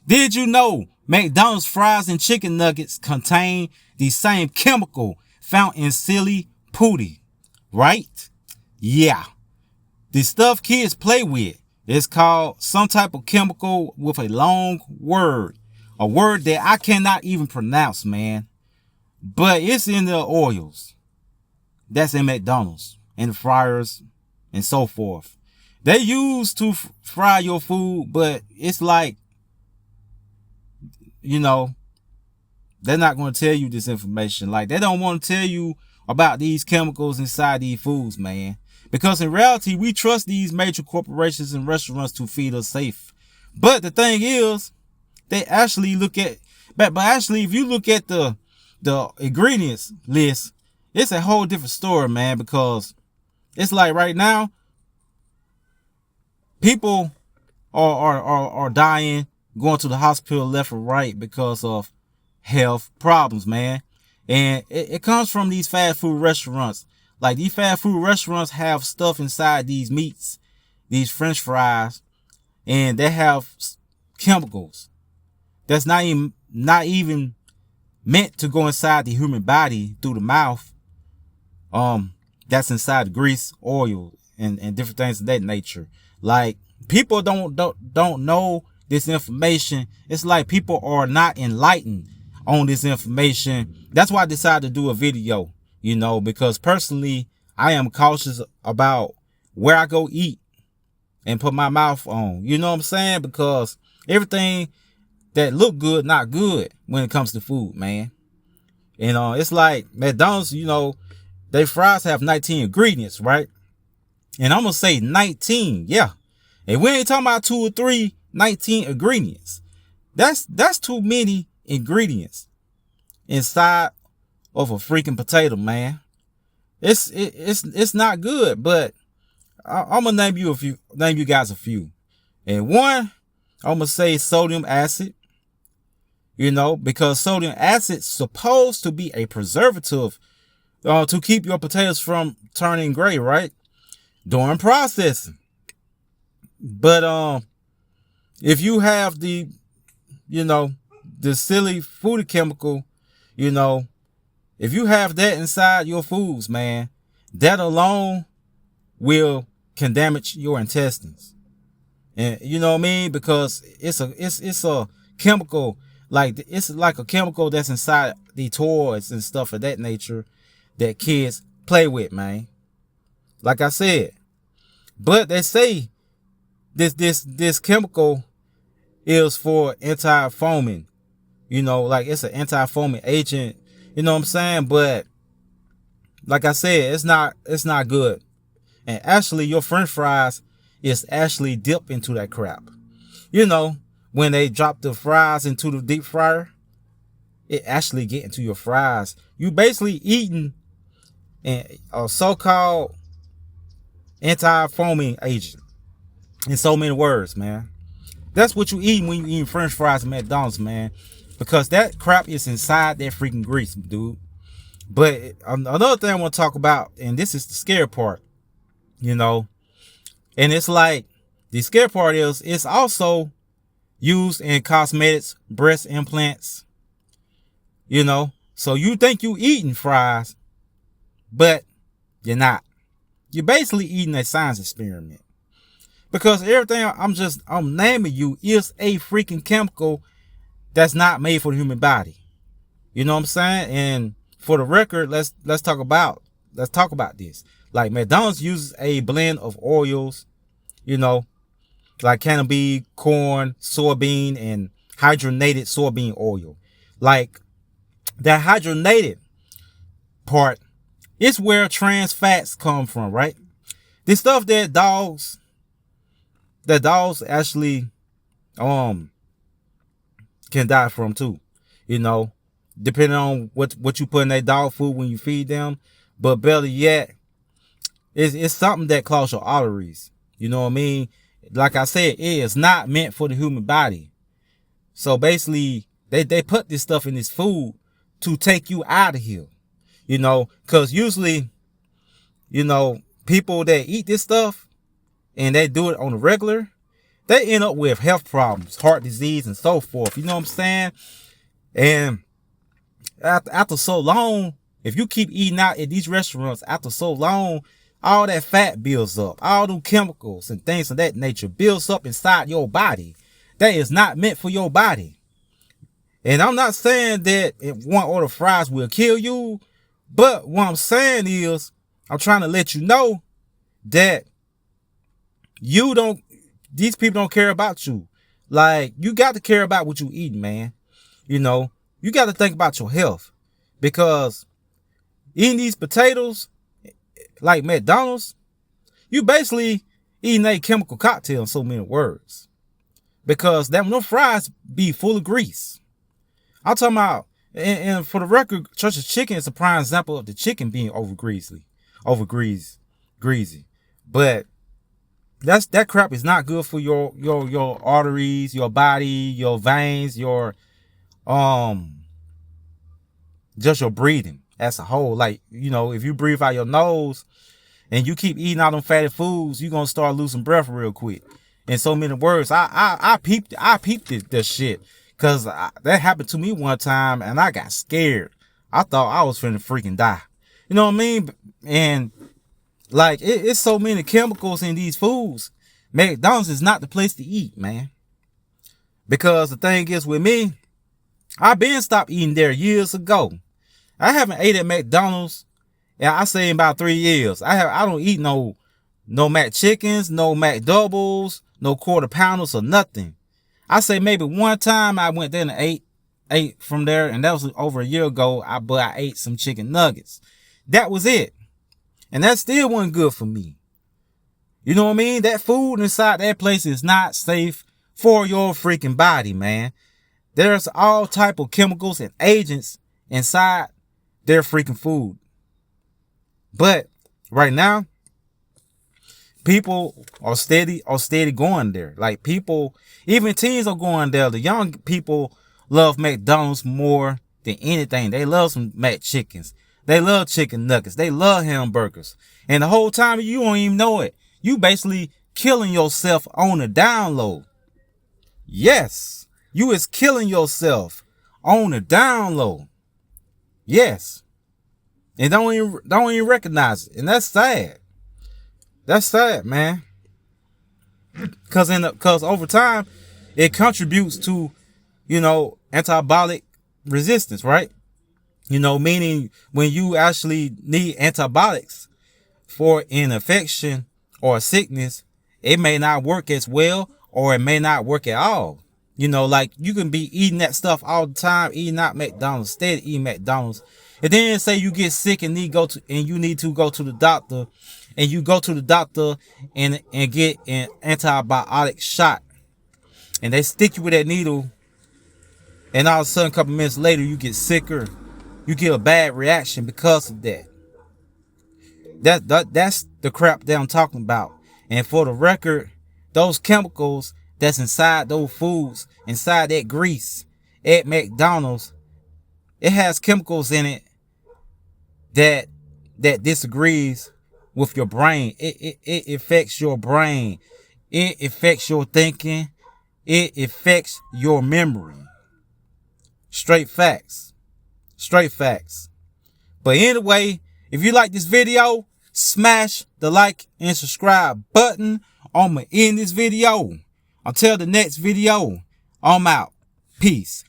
Did you know McDonald's fries and chicken nuggets contain the same chemical found in silly putty? Right? Yeah. The stuff kids play with is called some type of chemical with a long word. A word that I cannot even pronounce, man. But it's in the oils. That's in McDonald's and the fryers and so forth. They use to fry your food, but it's like, you know, they're not going to tell you this information. Like, they don't want to tell you about these chemicals inside these foods, man. Because in reality, we trust these major corporations and restaurants to feed us safe. But the thing is, they actually look at, but actually, if you look at the ingredients list, it's a whole different story, man. Because it's like right now, people are dying, going to the hospital left or right because of health problems, man. And it comes from these fast food restaurants. Like, these fast food restaurants have stuff inside these meats, these French fries, and they have chemicals that's not even meant to go inside the human body through the mouth. That's inside the grease, oil, and different things of that nature. Like, people don't know this information. It's like people are not enlightened on this information. That's why I decided to do a video, because personally, I am cautious about where I go eat and put my mouth on. You know what I'm saying? Because everything that look good, not good when it comes to food, man. And it's like McDonald's, they fries have 19 ingredients, right? And I'm gonna say 19, yeah. And we ain't talking about 2 or 3, 19 ingredients. That's too many ingredients inside of a freaking potato, man. It's not good. But I'm gonna name you guys a few. And one, I'm gonna say sodium acid. Because sodium acid supposed to be a preservative to keep your potatoes from turning gray, right? During processing. But if you have the silly food chemical, if you have that inside your foods, man, that alone can damage your intestines. And you know what I mean? Because it's a chemical, it's like a chemical that's inside the toys and stuff of that nature that kids play with, man. Like I said. But they say this chemical is for anti-foaming. It's an anti-foaming agent. You know what I'm saying? But like I said, it's not good. And actually, your French fries is actually dipped into that crap. When they drop the fries into the deep fryer, it actually get into your fries. You basically eating a so-called anti-foaming agent. In so many words, man. That's what you eat when you eat French fries at McDonald's, man. Because that crap is inside that freaking grease, dude. But another thing I want to talk about, and this is the scary part, and it's like, the scary part is it's also used in cosmetics, breast implants, So you think you eating fries, but you're not. You're basically eating a science experiment. Because everything I'm naming you is a freaking chemical that's not made for the human body. You know what I'm saying? And for the record, let's talk about this. Like, McDonald's uses a blend of oils, like cannabis, corn, soybean, and hydrogenated soybean oil. Like, that hydrogenated part is where trans fats come from, right? This stuff that dogs actually can die from too, depending on what you put in their dog food when you feed them. But better yet, it's something that clogs your arteries. You know what I mean? Like I said, it is not meant for the human body. So basically, they put this stuff in this food to take you out of here. Because usually, people that eat this stuff and they do it on the regular, they end up with health problems, heart disease, and so forth. You know what I'm saying? And after so long, if you keep eating out at these restaurants, after so long, all that fat builds up. All them chemicals and things of that nature builds up inside your body. That is not meant for your body. And I'm not saying that one order of fries will kill you. But what I'm saying is, I'm trying to let you know that these people don't care about you. Like, you got to care about what you eat, man. You know, you got to think about your health. Because eating these potatoes, like McDonald's, you basically eating a chemical cocktail in so many words. Because them fries be full of grease. I'm talking about, and for the record, Church's Chicken is a prime example of the chicken being over greasy. But that crap is not good for your arteries, your body, your veins, your just your breathing as a whole. Like, you know, if you breathe out your nose and you keep eating all them fatty foods, you're gonna start losing breath real quick. In so many words, I peeped this shit, cause that happened to me one time and I got scared. I thought I was finna freaking die. You know what I mean? And like, it's so many chemicals in these foods. McDonald's is not the place to eat, man. Because the thing is with me, I've been stopped eating there years ago. I haven't ate at McDonald's, and I say in about 3 years. I don't eat no Mac chickens, no Mac doubles, no quarter pounders or nothing. I say maybe one time I went there and ate from there, and that was over a year ago. But I ate some chicken nuggets. That was it. And that still wasn't good for me. You know what I mean? That food inside that place is not safe for your freaking body, man. There's all type of chemicals and agents inside their freaking food. But right now, people are steady going there. Like, people, even teens are going there. The young people love McDonald's more than anything. They love some Mac chickens. They love chicken nuggets. They love hamburgers. And the whole time you don't even know it. You basically killing yourself on the download. Yes. You is killing yourself on the download. Yes. And don't even recognize it. And that's sad. That's sad, man. Cause over time, it contributes to, you know, antabolic resistance, right? You know, meaning when you actually need antibiotics for an infection or a sickness, it may not work as well, or it may not work at all. You know, like, you can be eating that stuff all the time, eating out McDonald's, steady eating McDonald's, and then say you get sick and you need to go to the doctor, and you go to the doctor and get an antibiotic shot, and they stick you with that needle, and all of a sudden, a couple minutes later, you get sicker. You get a bad reaction because of that. That's the crap that I'm talking about. And for the record, those chemicals that's inside those foods, inside that grease at McDonald's, it has chemicals in it that disagrees with your brain. It affects your brain. It affects your thinking. It affects your memory. Straight facts. Straight facts. But anyway, if you like this video, smash the like and subscribe button. I'ma end this video. Until the next video, I'm out. Peace.